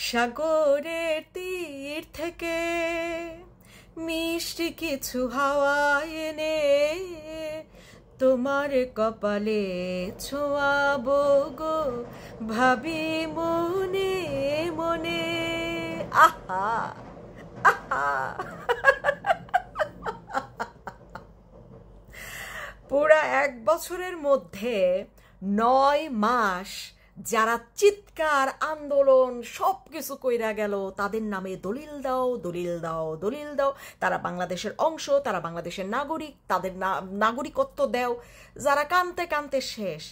সাগরের তীর থেকে মিষ্টি কিছু হাওয়া এনে তোমার কপালে ছোঁয়াবো গো, ভাবি মনে মনে। আহা আহা, পুরা 1 বছরের মধ্যে 9 মাস যারা চিৎকার আন্দোলন সবকিছু কইরা গেল, তাদের নামে দলিল দাও, দলিল দাও, দলিল দাও, তারা বাংলাদেশের অংশ, তারা বাংলাদেশের নাগরিক, তাদের নাগরিকত্ব দাও। যারা কানতে কানতে শেষ।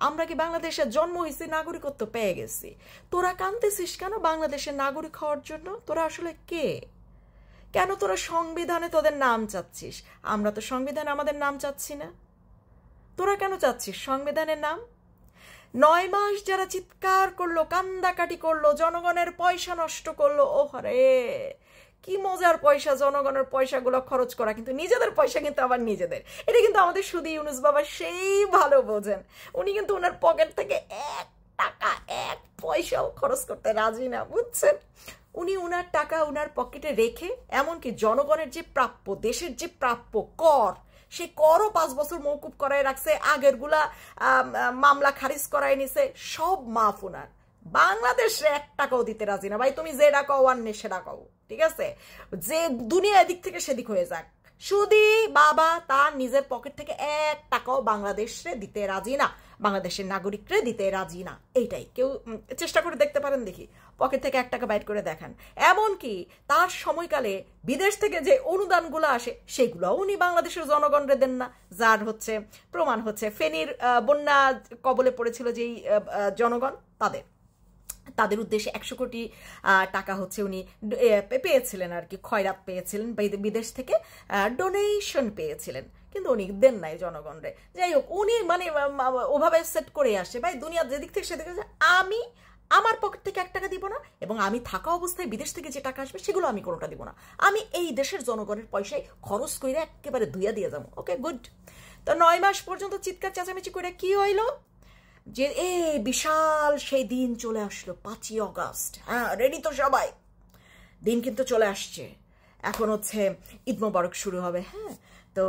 আমরা কি বাংলাদেশের জন্ম হয়েছি, নাগরিকত্ব পেয়ে গেছি? তোরা কানতেছিস কেন বাংলাদেশের নাগরিক হওয়ার জন্য? তোরা আসলে কে? কেন তোরা সংবিধানে তোদের নাম চাচ্ছিস? আমরা তো সংবিধানে আমাদের নাম চাচ্ছি না। তোরা কেন চাচ্ছিস সংবিধানের নাম? 9 মাস যারা চিৎকার করলো, কান্দাকাটি করলো, জনগণের পয়সা নষ্ট করলো, ও হরে কি মজার পয়সা, জনগণের পয়সাগুলো খরচ করা, কিন্তু নিজেদের পয়সা কিন্তু আবার নিজেদের। এটা কিন্তু আমাদের সুদী ইউনুস বাবা সেই ভালো বোঝেন। উনি কিন্তু ওনার পকেট থেকে 1 টাকা 1 পয়সাও খরচ করতে রাজি না, বুঝছেন? উনি ওনার টাকা ওনার পকেটে রেখে এমনকি জনগণের যে প্রাপ্য, দেশের যে প্রাপ্য কর, সে করও 5 বছর মৌকুব করায় রাখছে, আগেরগুলা মামলা খারিজ করায় নিছে, সব মাফ ওনার। বাংলাদেশে 1 টাকাও দিতে রাজি না। ভাই তুমি যেটা কও আন্নে সেটা কও, ঠিক আছে? যে দুনিয়া এদিক থেকে সেদিক হয়ে যাক, সুদী বাবা তার নিজের পকেট থেকে 1 টাকাও বাংলাদেশে দিতে রাজি না, বাংলাদেশের নাগরিকরে দিতে রাজি না। এইটাই কেউ চেষ্টা করে দেখতে পারেন, দেখি পকেট থেকে 1 টাকা বাইট করে দেখান। এমনকি তার সময়কালে বিদেশ থেকে যে অনুদানগুলো আসে সেগুলোও উনি বাংলাদেশের জনগণরে দেন না। যার হচ্ছে প্রমাণ হচ্ছে ফেনীর বন্যা কবলে পড়েছিল যেই জনগণ, তাদের উদ্দেশ্যে 100 কোটি টাকা হচ্ছে উনি পেয়েছিলেন আর কি, খয়রাত পেয়েছিলেন, বিদেশ থেকে ডোনেশন পেয়েছিলেন, কিন্তু উনি দেন নাই জনগণরে। যাই হোক, উনি মানে ওভাবে সেট করে আসে, ভাই দুনিয়া যেদিক থেকে সেদিকে আমি আমার পকেট থেকে 1 টাকা দিব না, এবং আমি থাকা অবস্থায় বিদেশ থেকে যে টাকা আসবে সেগুলো আমি কোনোটা দিব না। আমি এই দেশের জনগণের পয়সায় খরচ করে একেবারে ধুইয়া দিয়ে যাবো। ওকে, গুড। তো 9 মাস পর্যন্ত চিৎকার চেঁচামেচি করে কি হইলো? যে বিশাল সেই দিন চলে আসলো, 5ই অগাস্ট। হ্যাঁ, রেডি তো সবাই? দিন কিন্তু চলে আসছে। এখন হচ্ছে ঈদ মোবারক শুরু হবে। হ্যাঁ, তো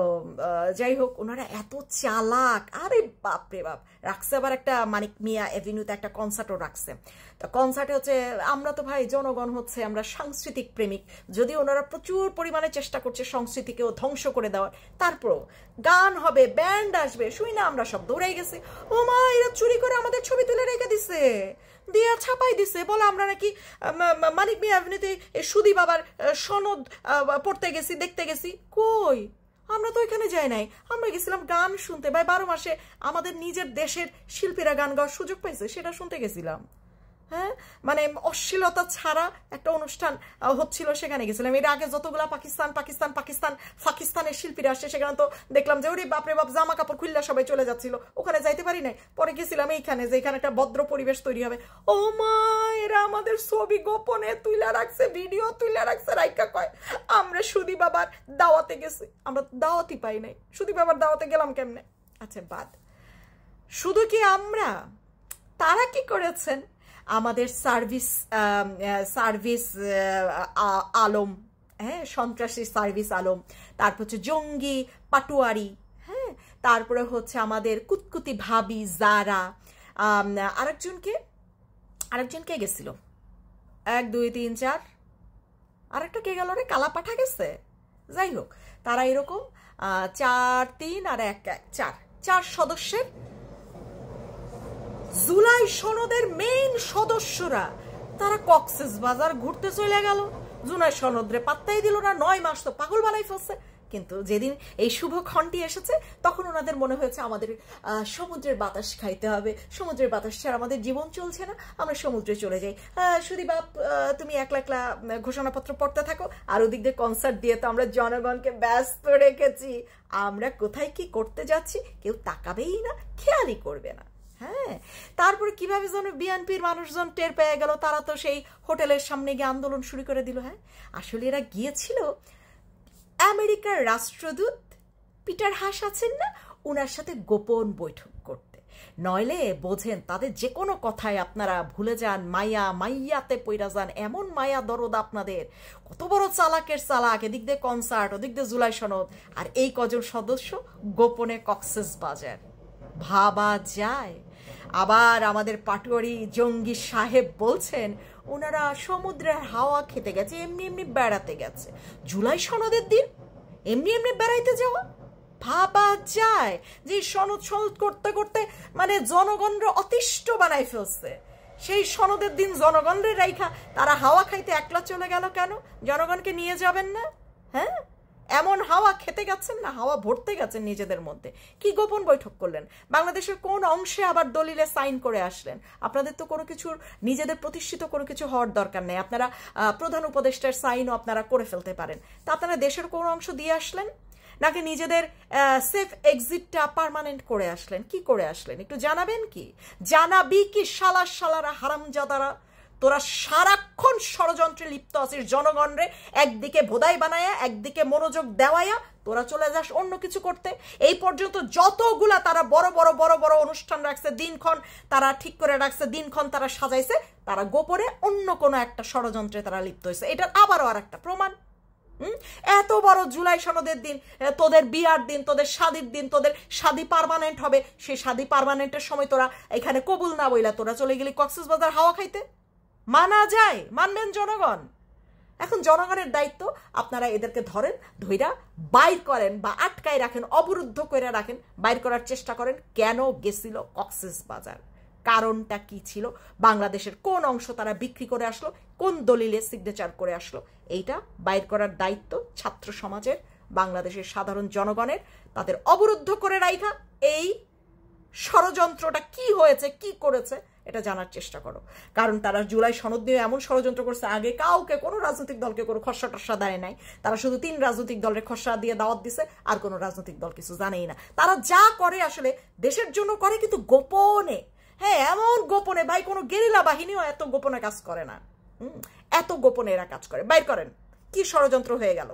যাই হোক, ওনারা এত চালাক, আরে বাপরে বাপ। রাখছে আবার একটা মানিক মিয়া এভিনিউতে একটা কনসার্টও রাখছে। তো কনসার্টে হচ্ছে আমরা তো ভাই জনগণ হচ্ছে আমরা সাংস্কৃতিক প্রেমিক, যদি ওনারা প্রচুর পরিমাণে চেষ্টা করছে সংস্কৃতিকেও ধ্বংস করে দেওয়ার, তারপরও গান হবে, ব্যান্ড আসবে, শুই না আমরা সব দৌড়াই গেছি। ও মা, এরা চুরি করে আমাদের ছবি তুলে রেখে দিছে, দিয়া ছাপাই দিছে, বলে আমরা নাকি মানিক মিয়া এভিনিউতে সুদী বাবার সনদ পড়তে গেছি, দেখতে গেছি। কই, আমরা তো এখানে যাই নাই, আমরা গেছিলাম গান শুনতে। ভাই 12 মাসে আমাদের নিজের দেশের শিল্পীরা গান গাওয়ার সুযোগ পাইছে, সেটা শুনতে গেছিলাম। হ্যাঁ, মানে অশ্লীলতা ছাড়া একটা অনুষ্ঠান হচ্ছিল, সেখানে গেছিলাম। এর আগে যতগুলা পাকিস্তানের শিল্পীরা আসছে, সেখানে তো দেখলাম যে ওরে বাপরে বাপ, জামা কাপড় খুললা সবাই চলে যাচ্ছিল, ওখানে যাইতে পারি নাই। পরে গেছিলাম এইখানে, যে এখানে একটা ভদ্র পরিবেশ তৈরি হবে। ও মা, এরা আমাদের ছবি গোপনে তুইলা রাখছে, ভিডিও তুইলা রাখছে, রাইকা কয় আমরা সুদী বাবার দাওয়াতে গেছি। আমরা দাওয়াতই পাই নাই, সুদী বাবার দাওয়াতে গেলাম কেমনে? আচ্ছা বাদ, শুধু কি আমরা, তারা কি করেছেন? আমাদের সার্ভিস আলম, হ্যাঁ, সন্ত্রাসী সার্ভিস আলম, তারপর হচ্ছে জঙ্গি পাটুয়ারি, হ্যাঁ, তারপরে হচ্ছে আমাদের কুতকুতি ভাবি যারা, আরেকজনকে গেছিল 1 2 3 4, আরেকটা কে গেল রে, কালা পাঠা গেছে। যাই হোক, তারা এরকম 4 3 আর 1 4 সদস্যের জুলাই সনদের মেইন সদস্যরা, তারা কক্সবাজার ঘুরতে চলে গেল। জুলাই সনদরে পাত্তাই দিল না, 9 মাস তো পাগল বানাই ফেলছে। কিন্তু যেদিন এই শুভ ক্ষণটি এসেছে, তখন ওনাদের মনে হয়েছে আমাদের সমুদ্রের বাতাস খাইতে হবে, সমুদ্রের বাতাস ছাড়া আমাদের জীবন চলছে না, আমরা সমুদ্রে চলে যাই। সুদী বাপ, তুমি একলা একলা ঘোষণাপত্র পড়তে থাকো, আর ওদিক দিয়ে কনসার্ট দিয়ে তো আমরা জনগণকে ব্যস্ত রেখেছি। আমরা কোথায় কি করতে যাচ্ছি কেউ তাকাবেই না, খেয়ালই করবে না। হ্যাঁ, তারপরে কিভাবে যেন বিএনপির মানুষজন টের পেয়ে গেল, তারা তো সেই হোটেলের সামনে গিয়ে আন্দোলন শুরু করে দিল। হ্যাঁ, আসলে এরা গিয়েছিল আমেরিকার রাষ্ট্রদূত পিটার হাস আছেন না, ওনার সাথে গোপন বৈঠক করতে। নইলে বোঝেন তাদের যে কোনো কথায় আপনারা ভুলে যান, মাইয়াতে পইরা যান, এমন মায়া দরদ আপনাদের, কত বড় চালাকের চালাক, এদিক দিয়ে কনসার্ট, ওদিক দিয়ে জুলাই সনদ, আর এই কজন সদস্য গোপনে কক্সবাজার। ভাবা যায়? আবার আমাদের পাটোয়ারি জঙ্গি সাহেব বলছেন ওনারা সমুদ্রের হাওয়া খেতে গেছে, এমনি এমনি বেড়াতে গেছে। জুলাই সনদের দিন এমনি এমনি বেড়াইতে যাওয়া? ভাবা যায় যে সনদ করতে করতে মানে জনগণরা অতিষ্ঠ বানাই ফেলছে। সেই সনদের দিন জনগণের রাইখা তারা হাওয়া খাইতে একলা চলে গেল কেন? জনগণকে নিয়ে যাবেন না? হ্যাঁ, এমন হাওয়া খেতে গেছেন না, হাওয়া ভরতে গেছেন নিজেদের মধ্যে। কি গোপন বৈঠক করলেন? বাংলাদেশের কোন অংশে আবার দলিলে সাইন করে আসলেন? আপনাদের তো কোনো কিছুর নিজেদের প্রতিষ্ঠিত কোনো কিছু হওয়ার দরকার নেই, আপনারা প্রধান উপদেষ্টার সাইনও আপনারা করে ফেলতে পারেন। তা আপনারা দেশের কোন অংশ দিয়ে আসলেন? নাকি নিজেদের সেফ এক্সিটটা পার্মানেন্ট করে আসলেন? কি করে আসলেন একটু জানাবেন কি? জানাবি কি শালারা হারামজাদারা? তোরা সারাক্ষণ ষড়যন্ত্রে লিপ্ত আছিস, জনগণরে একদিকে ভোদাই বানায়া একদিকে মনোযোগ দেওয়ায়া তোরা চলে যাস অন্য কিছু করতে। এই পর্যন্ত যতগুলা তারা বড় বড় অনুষ্ঠান রাখছে, দিনক্ষণ তারা ঠিক করে রাখছে, দিনক্ষণ তারা সাজাইছে, তারা গোপনে অন্য কোনো একটা ষড়যন্ত্রে তারা লিপ্ত হয়েছে। এটার আবারও আর একটা প্রমাণ। এত বড় জুলাই সনদের দিন, তোদের বিয়ার দিন, তোদের শাদির দিন, তোদের শাদি পার্মানেন্ট হবে, সেই শাদি পার্মানেন্টের সময় তোরা এখানে কবুল না বইলা তোরা চলে গেলি কক্সবাজার হাওয়া খাইতে। মানা যায়? মানবেন জনগণ? এখন জনগণের দায়িত্ব, আপনারা এদেরকে ধরেন, ধইরা বাইর করেন বা আটকায় রাখেন, অবরুদ্ধ করে রাখেন, বাইর করার চেষ্টা করেন কেন গেছিল কক্সবাজার, কারণটা কি ছিল, বাংলাদেশের কোন অংশ তারা বিক্রি করে আসলো, কোন দলিলে সিগনেচার করে আসলো, এইটা বাইর করার দায়িত্ব ছাত্র সমাজের, বাংলাদেশের সাধারণ জনগণের। তাদের অবরুদ্ধ করে রাইখা এই ষড়যন্ত্রটা কি হয়েছে, কি করেছে এটা জানার চেষ্টা করো। কারণ তারা জুলাই সনদ দিয়ে এমন ষড়যন্ত্র করছে, আগে কাউকে কোনো রাজনৈতিক দলকে কোনো খসড়া টসড়া দেয় নাই, তারা শুধু 3 রাজনৈতিক দলের খসড়া দিয়ে দাওয়াত দিছে, আর কোনো রাজনৈতিক দল কিছু জানেই না। তারা যা করে আসলে দেশের জন্য করে, কিন্তু গোপনে। হ্যাঁ, এমন গোপনে ভাই, কোনো গেরিলা বাহিনীও এত গোপনে কাজ করে না। এত গোপনে এরা কাজ করে। বাইর করেন কি ষড়যন্ত্র হয়ে গেল।